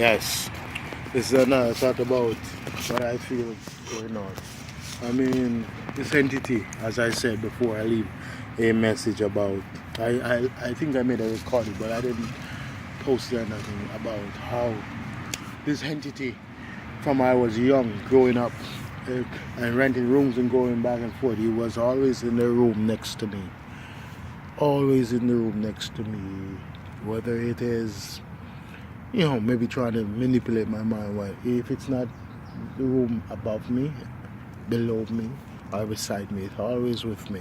Yes, this is another thought about what I feel going on. I mean, this entity, as I said before, I leave a message about. I think I made a recording, but I didn't post anything about how this entity, from I was young, growing up, and renting rooms and going back and forth, he was always in the room next to me. Always in the room next to me. Whether it is maybe trying to manipulate my mind. Well, if it's not the room above me, below me, or beside me, it's always with me.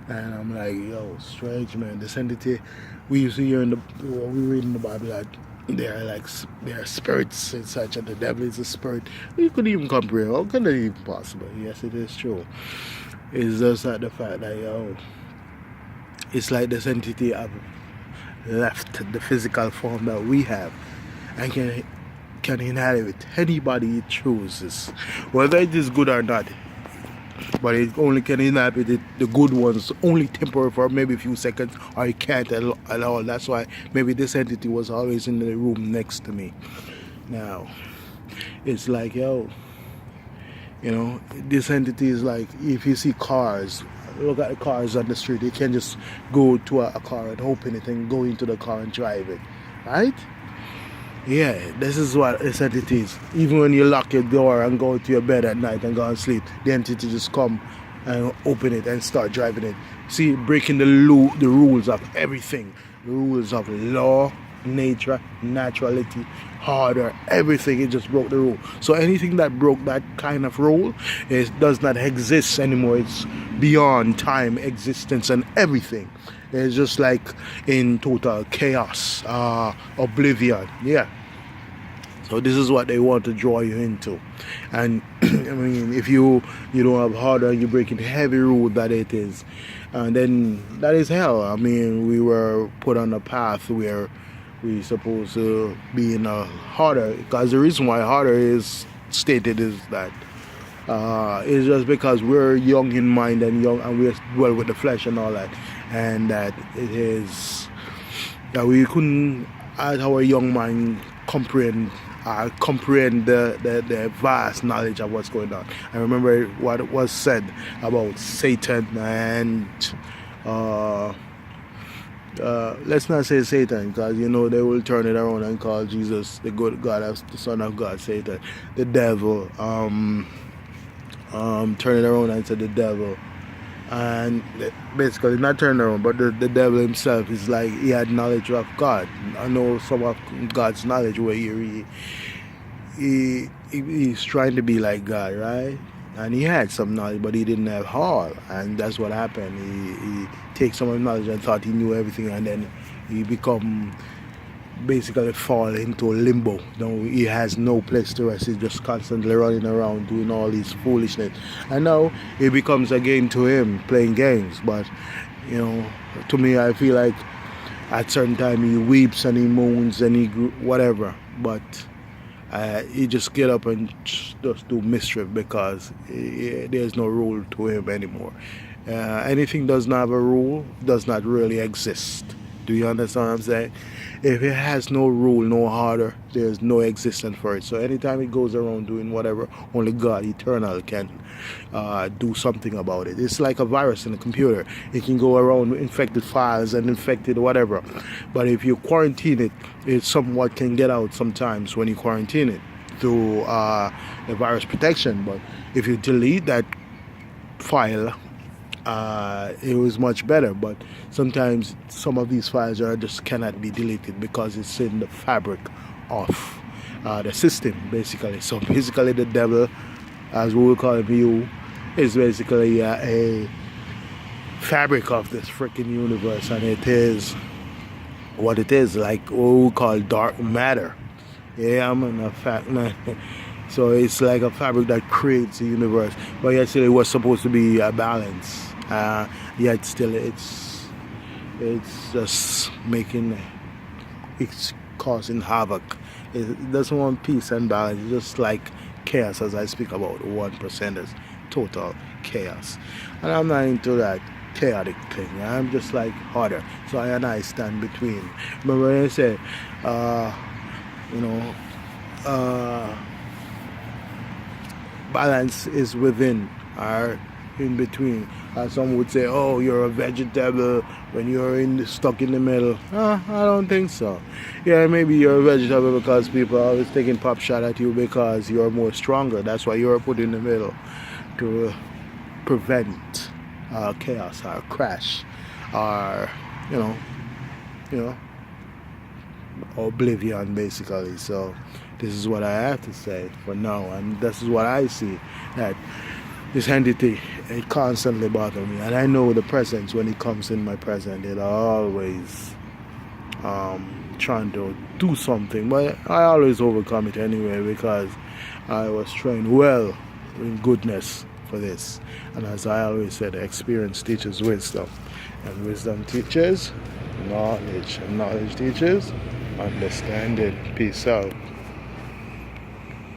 And I'm like, yo, strange, man. This entity we used to hear we read in the Bible that there are spirits and such, and the devil is a spirit. You couldn't even comprehend. How can that even possible? Yes, it is true. It's just that the fact that it's like this entity have left the physical form that we have and can inhabit anybody it chooses, whether it is good or not. But it only can inhabit the good ones only temporary for maybe a few seconds, or it can't at all. That's why maybe this entity was always in the room next to me. Now, it's like, this entity is like, if you see cars, look at the cars on the street, you can just go to a car and open it and go into the car and drive it, right? Yeah, this is what this entity is. Even when you lock your door and go to your bed at night and go and sleep, the entity just come and open it and start driving it. See, breaking the rules of everything, the rules of law, nature, naturality, order, everything. It just broke the rule. So anything that broke that kind of rule does not exist anymore. It's beyond time, existence, and everything. It's just like in total chaos, oblivion. Yeah. So this is what they want to draw you into. And I mean, if you don't have order, you break into heavy rule that it is, and then that is hell. I mean, we were put on a path where we supposed to be in a harder, because the reason why harder is stated is that it's just because we're young in mind and we're dwell with the flesh and all that, and that it is that we couldn't, at our young mind, comprehend the vast knowledge of what's going on. I remember what was said about Satan and let's not say Satan, because they will turn it around and call Jesus the good God, as the Son of God, Satan, the devil. Turn it around and say the devil, and basically not turn around, but the devil himself is like he had knowledge of God. I know some of God's knowledge where he's trying to be like God, right? And he had some knowledge, but he didn't have all, and that's what happened. He takes some of the knowledge and thought he knew everything, and then he become basically fall into limbo. He has no place to rest. He's just constantly running around doing all this foolishness, and now it becomes a game to him, playing games. But to me, I feel like at certain time he weeps and he moans and he whatever, but he just get up and just do mischief, because there's no rule to him anymore. Anything does not have a rule does not really exist. Do you understand what I'm saying? If it has no rule, no order, there's no existence for it. So anytime it goes around doing whatever, only God eternal can do something about it. It's like a virus in a computer. It can go around with infected files and infected whatever. But if you quarantine it, it somewhat can get out sometimes when you quarantine it through the virus protection. But if you delete that file, it was much better. But sometimes some of these files just cannot be deleted because it's in the fabric of the system, basically. So basically the devil, as we will call him, is basically a fabric of this freaking universe, and it is what it is, like what we call dark matter. Yeah, I'm a fact, man. So it's like a fabric that creates the universe, but actually it was supposed to be a balance. Yet still it's just it's causing havoc. It doesn't want peace and balance. It's just like chaos, as I speak about 1%ers, total chaos. And I'm not into that chaotic thing. I'm just like order. So I stand between. Remember when I said, uh, balance is within or in between. Some would say, "Oh, you're a vegetable when you're stuck in the middle." I don't think so. Yeah, maybe you're a vegetable because people are always taking pop shot at you because you're more stronger. That's why you're put in the middle to prevent chaos or crash or you know, you know, oblivion basically. So this is what I have to say for now, and this is what I see, that this entity, it constantly bothers me, and I know the presence, when it comes in my present, it always trying to do something, but I always overcome it anyway because I was trained well in goodness for this. And as I always said, experience teaches wisdom, and wisdom teaches knowledge, and knowledge teaches understanding. Peace out.